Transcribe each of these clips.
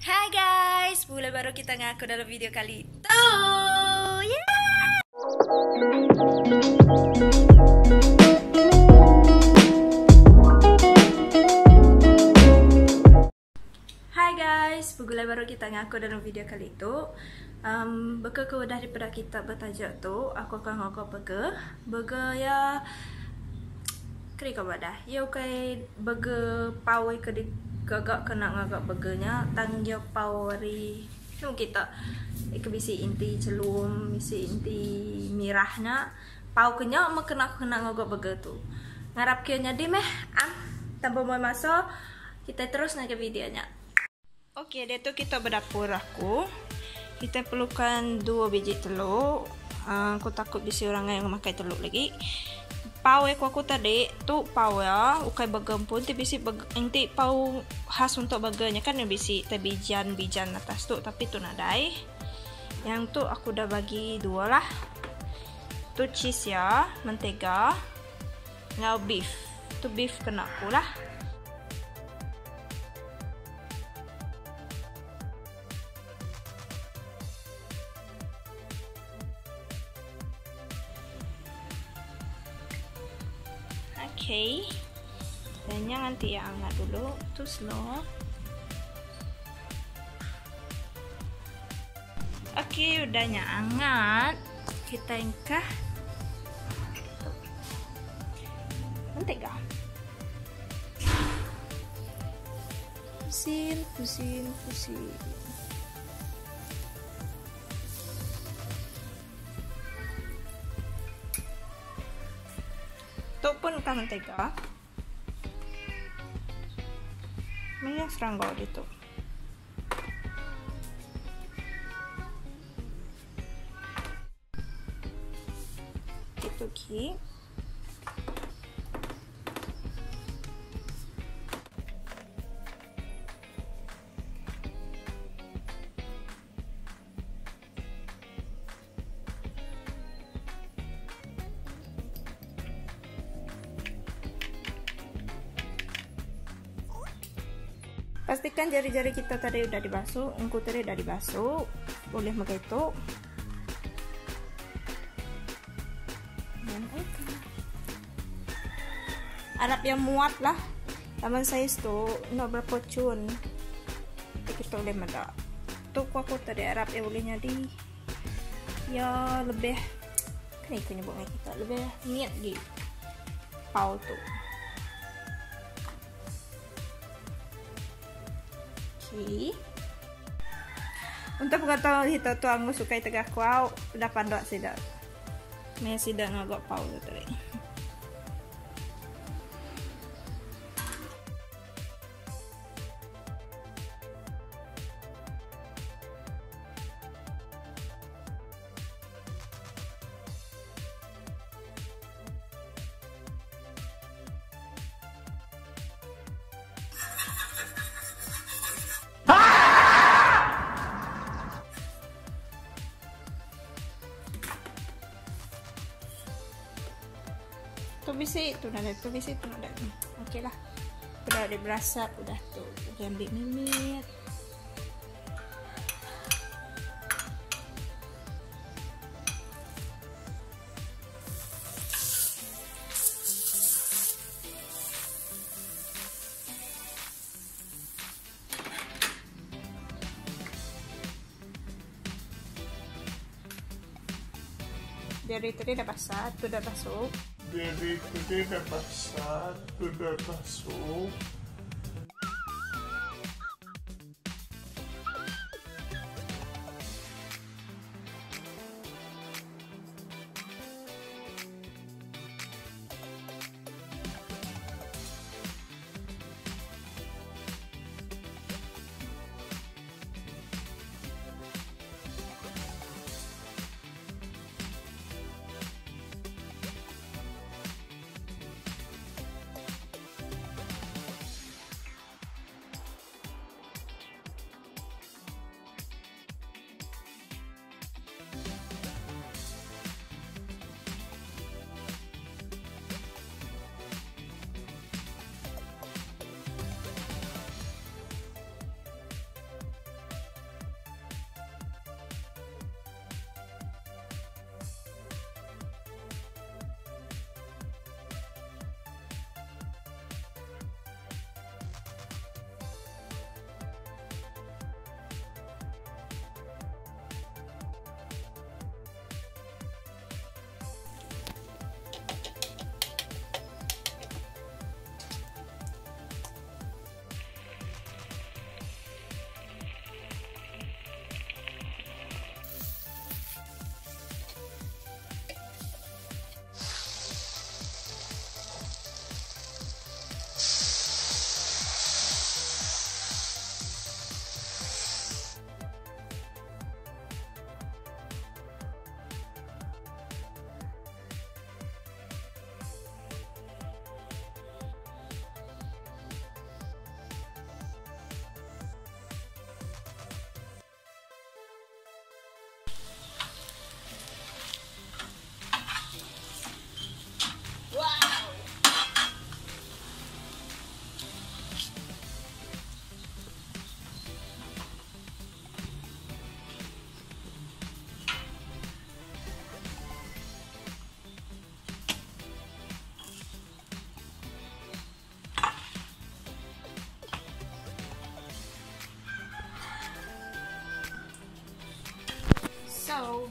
Hai guys, mulai baru kita ngaku dalam video kali itu. Hai guys, mulai baru kita ngaku dalam video kali itu. Beka ke daripada kita bertajuk tu, aku akan ngaku burger ya. Keri kau badah. Ya kai burger pawai ke gagak kena ngagak burgernya tanggil pawari. Cuma kita bisi inti celum, bisi inti mirahnya. Pau kenya mak kena ngagak burger tu. Ngarap kianya di meh tanpa mau masuk kita terus naik ke videonya. Oke, dia tu kita berdapur aku. Kita perlukan 2 biji telur. Aku takut bisi orang yang memakai telur lagi. Pau aku tadi tu pau ya, ukai bagam pun ti bisi inti pau khas untuk baganya kan yang bisi bijan atas tu, tapi tu nadai. Yang tu aku dah bagi 2 lah. Tu cheese ya, mentega. Ngau beef. Tu beef kena aku lah. Oke, dan jangan angkat dulu, tu slow. Oke, udahnya hangat, kita ingkah mentega. Pusin. Itu pun kan mentega. Banyak serangga gitu. Itu ki. Pastikan jari-jari kita tadi udah dibasuh, engkau tadi udah dibasuh, boleh begitu. Harap yang muat lah, taman size tuh, no berapa cun, kita boleh mada. Tuh aku tadi harap ya bolehnya di, ya lebih, kan itu nyebutnya kita lebih niat di, pau tuh. Untuk pengetahuan kita tuh aku suka tegak kuau udah pandok sidak. Nih sidak ngagok pau tadi. Tu bisi tu nada. Okey lah. Udah berasa udah tuh. Ambil mimit. Dari tadi dah basah, tu dah basuh. Dari tadi dah basah, tu dah basuh.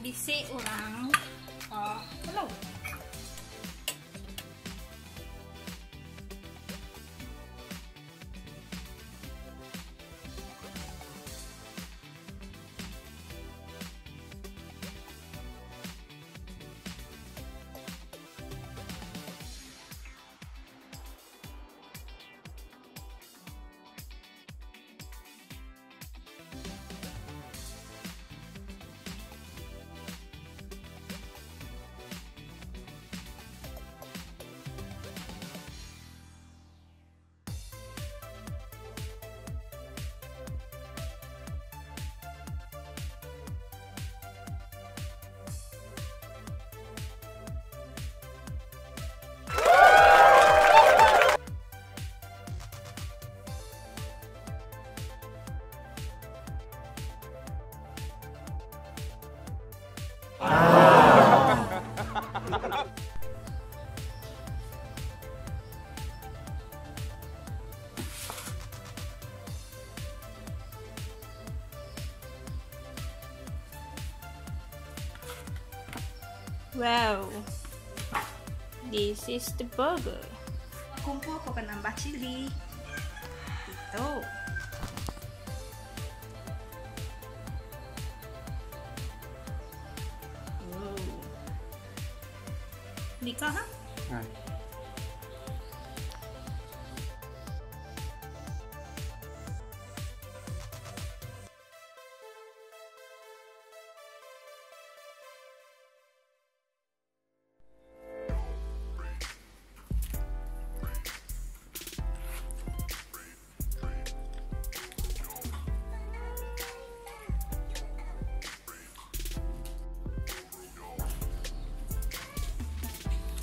bisik orang. Hello. Wow, this is the burger. Kumpul aku akan nambah chili. Itu. Nikah, ha? Hai.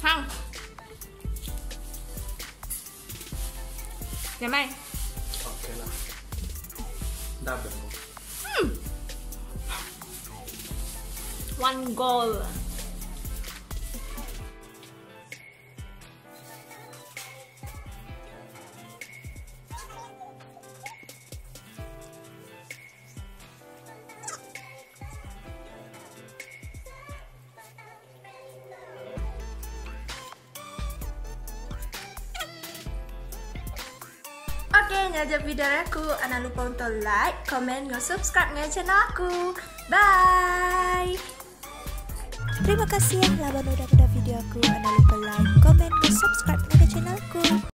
Hang. Nyamai. Oke lah. Double. One goal. Oke, nyaja video aku. Jangan lupa untuk like, komen, dan subscribe dengan channel aku. Bye. Terima kasih yang telah menonton video aku. Jangan lupa like, komen, dan subscribe dengan channel aku.